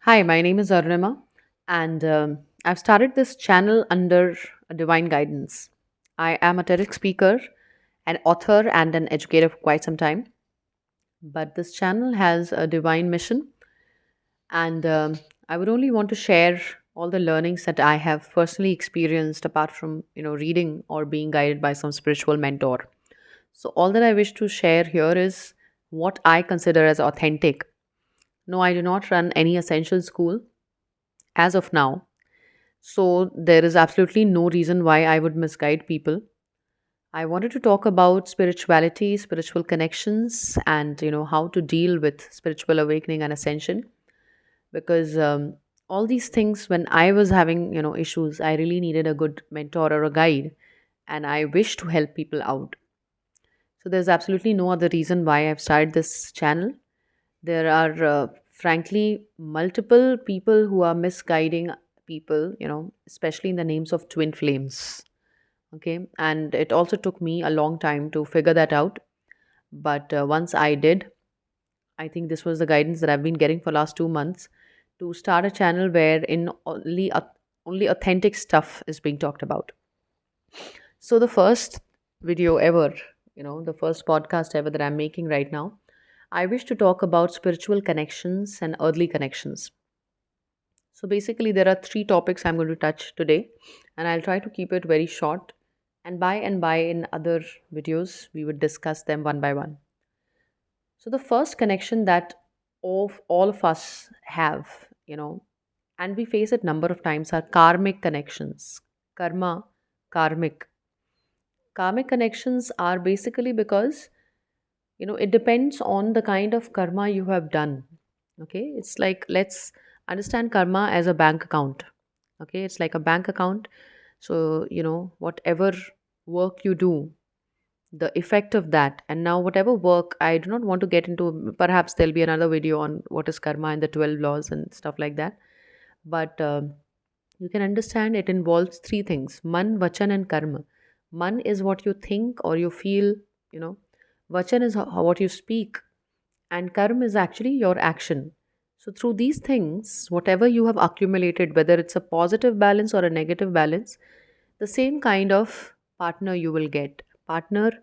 Hi, my name is Arunima, and I've started this channel under divine guidance. I am a TEDx speaker, an author, and an educator for quite some time. But this channel has a divine mission, and I would only want to share all the learnings that I have personally experienced, apart from reading or being guided by some spiritual mentor. So all that I wish to share here is what I consider as authentic. No, I do not run any essential school as of now. So there is absolutely no reason why I would misguide people. I wanted to talk about spirituality, spiritual connections, and how to deal with spiritual awakening and ascension. Because all these things, when I was having issues, I really needed a good mentor or a guide, and I wish to help people out. So there's absolutely no other reason why I've started this channel. There are frankly multiple people who are misguiding people, especially in the names of twin flames. Okay, and it also took me a long time to figure that out, but once I did, I think this was the guidance that I've been getting for last 2 months, to start a channel where in only authentic stuff is being talked about. So the first video ever, the first podcast ever that I'm making right now, I wish to talk about spiritual connections and earthly connections. So basically, there are three topics I'm going to touch today, and I'll try to keep it very short. And by in other videos, we would discuss them one by one. So the first connection that of all of us have, and we face it number of times, are karmic connections. Karma, karmic. Karmic connections are basically because it depends on the kind of karma you have done. Okay, it's like, let's understand karma as a bank account. Okay, it's like a bank account. So whatever work you do, the effect of that, and now whatever work, I do not want to get into, perhaps there'll be another video on what is karma and the 12 laws and stuff like that. But you can understand it involves three things: man, vachan, and karma. Man is what you think or you feel, you know vachan is what you speak, and karma is actually your action. So through these things, whatever you have accumulated, whether it's a positive balance or a negative balance, the same kind of partner you will get. Partner,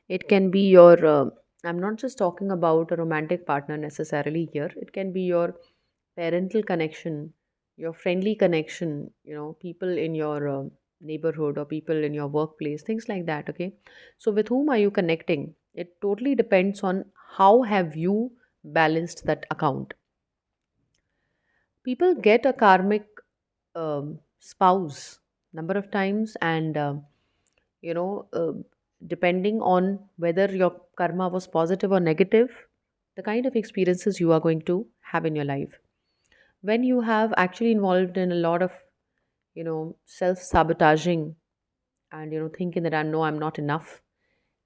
it can be your I'm not just talking about a romantic partner necessarily here. It can be your parental connection, your friendly connection, people in your neighborhood or people in your workplace, things like that. Okay, so with whom are you connecting? It totally depends on how have you balanced that account. People get a karmic spouse number of times, and you know uh, depending on whether your karma was positive or negative, the kind of experiences you are going to have in your life. When you have actually involved in a lot of self sabotaging, and thinking that I'm not enough,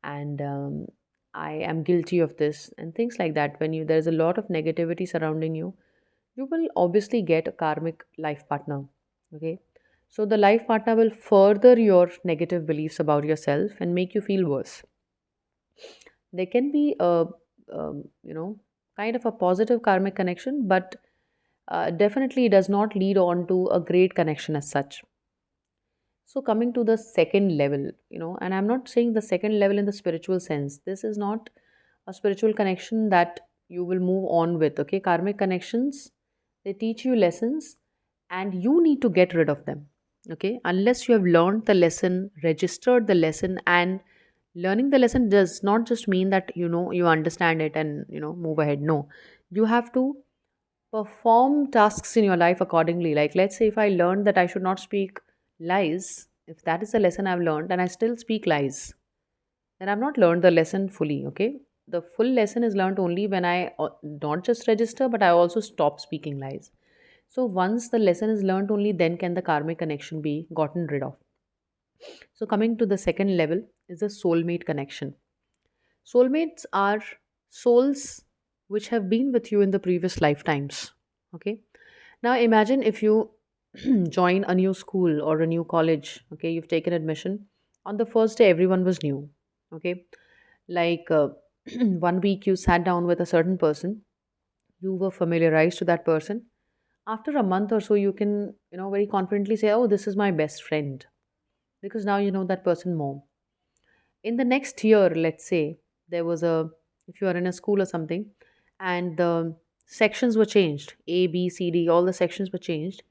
and I am guilty of this and things like that, when you there's a lot of negativity surrounding you, you will obviously get a karmic life partner. Okay, so the life partner will further your negative beliefs about yourself and make you feel worse. There can be a kind of a positive karmic connection, but definitely it does not lead on to a great connection as such. So coming to the second level, and I'm not saying the second level in the spiritual sense. This is not a spiritual connection that you will move on with. Okay, karmic connections, they teach you lessons, and you need to get rid of them. Okay, unless you have learned the lesson, registered the lesson, and learning the lesson does not just mean that you understand it and move ahead. No, you have to perform tasks in your life accordingly. Like, let's say if I learned that I should not speak lies, if that is the lesson I've learned and I still speak lies, then I've not learned the lesson fully. Okay, the full lesson is learned only when I not just register, but I also stop speaking lies. So once the lesson is learned, only then can the karmic connection be gotten rid of. So coming to the second level is the soulmate connection. Soulmates are souls which have been with you in the previous lifetimes. Okay, now imagine if you join a new school or a new college. Okay, you've taken admission. On the first day, everyone was new. Okay, like 1 week you sat down with a certain person, you were familiarized to that person. After a month or so, you can, very confidently say, oh, this is my best friend, because now you know that person more. In the next year, let's say, there was a, if you are in a school or something, and the sections were changed, A, B, C, D, all the sections were changed,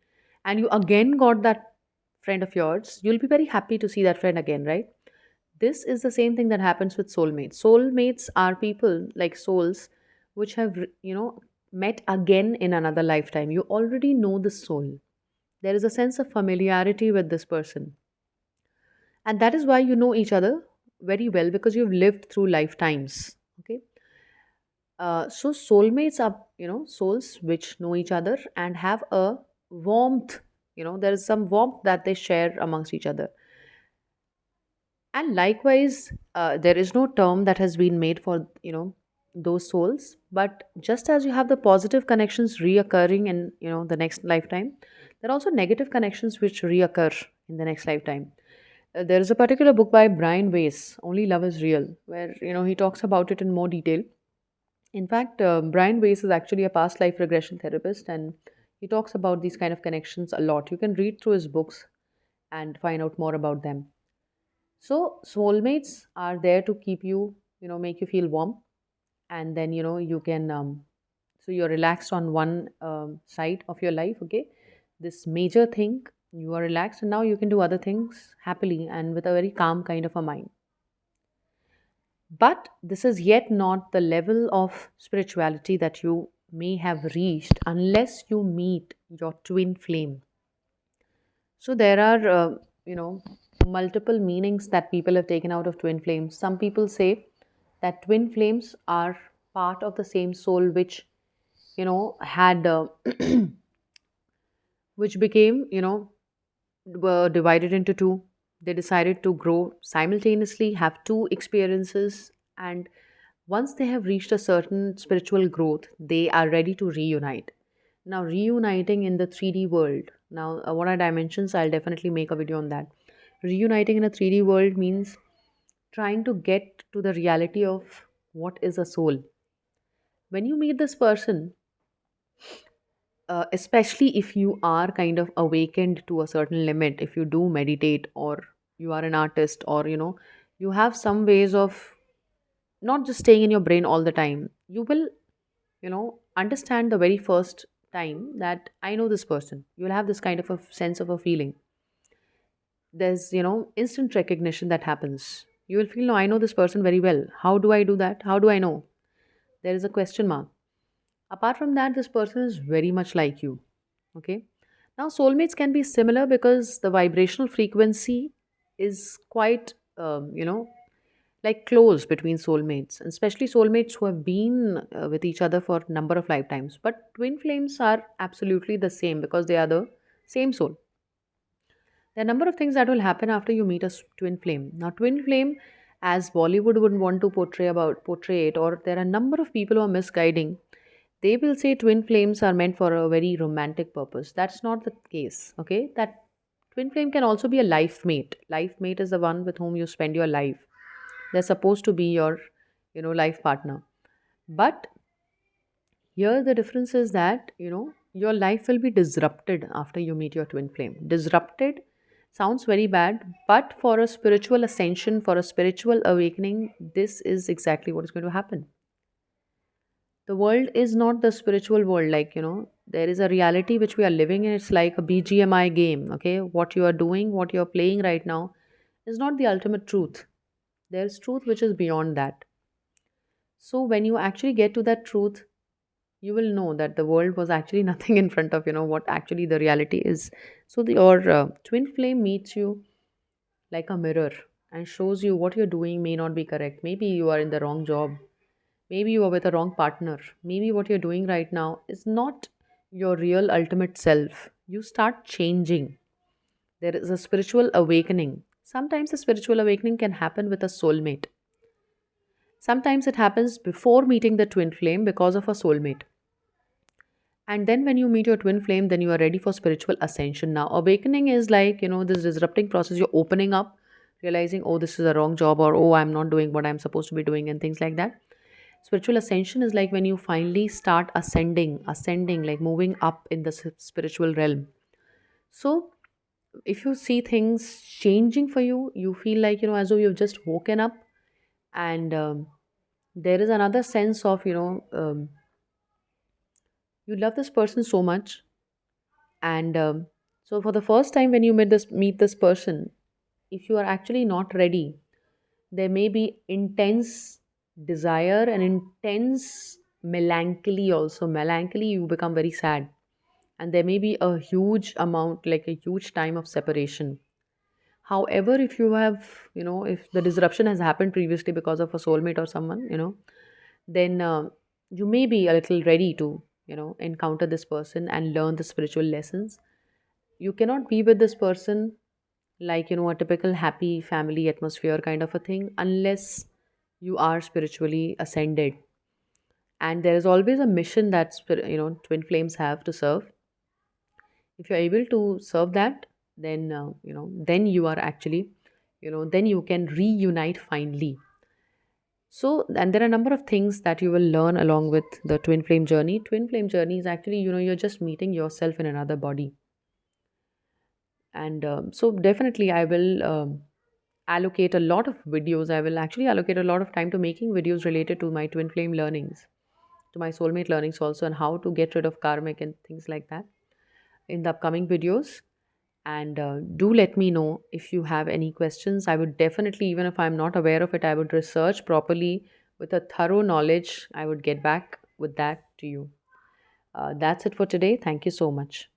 and you again got that friend of yours, you'll be very happy to see that friend again, right? This is the same thing that happens with soulmates. Soulmates are people like souls which have, met again in another lifetime. You already know the soul. There is a sense of familiarity with this person. And that is why you know each other very well, because you've lived through lifetimes. Okay. So soulmates are, souls which know each other and have a warmth. There is some warmth that they share amongst each other. And likewise, there is no term that has been made for, those souls. But just as you have the positive connections reoccurring in, the next lifetime, there are also negative connections which reoccur in the next lifetime. There is a particular book by Brian Weiss, Only Love is Real, where, he talks about it in more detail. In fact, Brian Weiss is actually a past life regression therapist, and he talks about these kind of connections a lot. You can read through his books and find out more about them. So soulmates are there to keep you, make you feel warm, and then you can. So you're relaxed on one side of your life. Okay, this major thing, you are relaxed, and now you can do other things happily and with a very calm kind of a mind. But this is yet not the level of spirituality that you may have reached unless you meet your twin flame. So there are, multiple meanings that people have taken out of twin flames. Some people say that twin flames are part of the same soul, which, had, which became, were divided into two. They decided to grow simultaneously, have two experiences, and once they have reached a certain spiritual growth, they are ready to reunite. Now, reuniting in the 3D world. Now, what are dimensions? I'll definitely make a video on that. Reuniting in a 3D world means trying to get to the reality of what is a soul. When you meet this person, especially if you are kind of awakened to a certain limit, if you do meditate, or you are an artist, or you have some ways of not just staying in your brain all the time, you will, understand the very first time that I know this person. You'll have this kind of a sense of a feeling. There's, instant recognition that happens. You will feel, no, I know this person very well. How do I do that? How do I know? There is a question mark. Apart from that, this person is very much like you. Okay. Now, soulmates can be similar because the vibrational frequency is quite, like close between soulmates, and especially soulmates who have been with each other for a number of lifetimes. But twin flames are absolutely the same because they are the same soul. There are a number of things that will happen after you meet a twin flame. Now, twin flame, as Bollywood would want to portray it, or there are a number of people who are misguiding. They will say twin flames are meant for a very romantic purpose. That's not the case. Okay, that twin flame can also be a life mate. Life mate is the one with whom you spend your life. They're supposed to be your, life partner. But here the difference is that, your life will be disrupted after you meet your twin flame. Disrupted sounds very bad, but for a spiritual ascension, for a spiritual awakening, this is exactly what is going to happen. The world is not the spiritual world. Like, there is a reality which we are living in. It's like a BGMI game. Okay, what you are doing, what you are playing right now is not the ultimate truth. There's truth which is beyond that. So when you actually get to that truth, you will know that the world was actually nothing in front of, what actually the reality is. So your twin flame meets you like a mirror and shows you what you're doing may not be correct. Maybe you are in the wrong job. Maybe you are with a wrong partner. Maybe what you're doing right now is not your real ultimate self. You start changing. There is a spiritual awakening. Sometimes a spiritual awakening can happen with a soulmate. Sometimes it happens before meeting the twin flame because of a soulmate. And then when you meet your twin flame, then you are ready for spiritual ascension. Now, awakening is like, this disrupting process. You're opening up, realizing, oh, this is a wrong job, or oh, I'm not doing what I'm supposed to be doing, and things like that. Spiritual ascension is like when you finally start ascending, like moving up in the spiritual realm. So if you see things changing for you, you feel like, as though you've just woken up. And there is another sense of, you love this person so much. And so for the first time when you meet this person, if you are actually not ready, there may be intense desire and intense melancholy also. Melancholy, you become very sad. And there may be a huge amount, like a huge time of separation. However, if you have, if the disruption has happened previously because of a soulmate or someone, then you may be a little ready to, encounter this person and learn the spiritual lessons. You cannot be with this person like, a typical happy family atmosphere kind of a thing, unless you are spiritually ascended. And there is always a mission that twin flames have to serve. If you're able to serve that, then then you are actually, then you can reunite finally. So, and there are a number of things that you will learn along with the twin flame journey. Twin flame journey is actually, you're just meeting yourself in another body. And so definitely I will allocate a lot of videos. I will actually allocate a lot of time to making videos related to my twin flame learnings, to my soulmate learnings also, and how to get rid of karmic and things like that in the upcoming videos. And do let me know if you have any questions. I would definitely, even if I'm not aware of it, I would research properly with a thorough knowledge. I would get back with that to you. That's it for today. Thank you so much.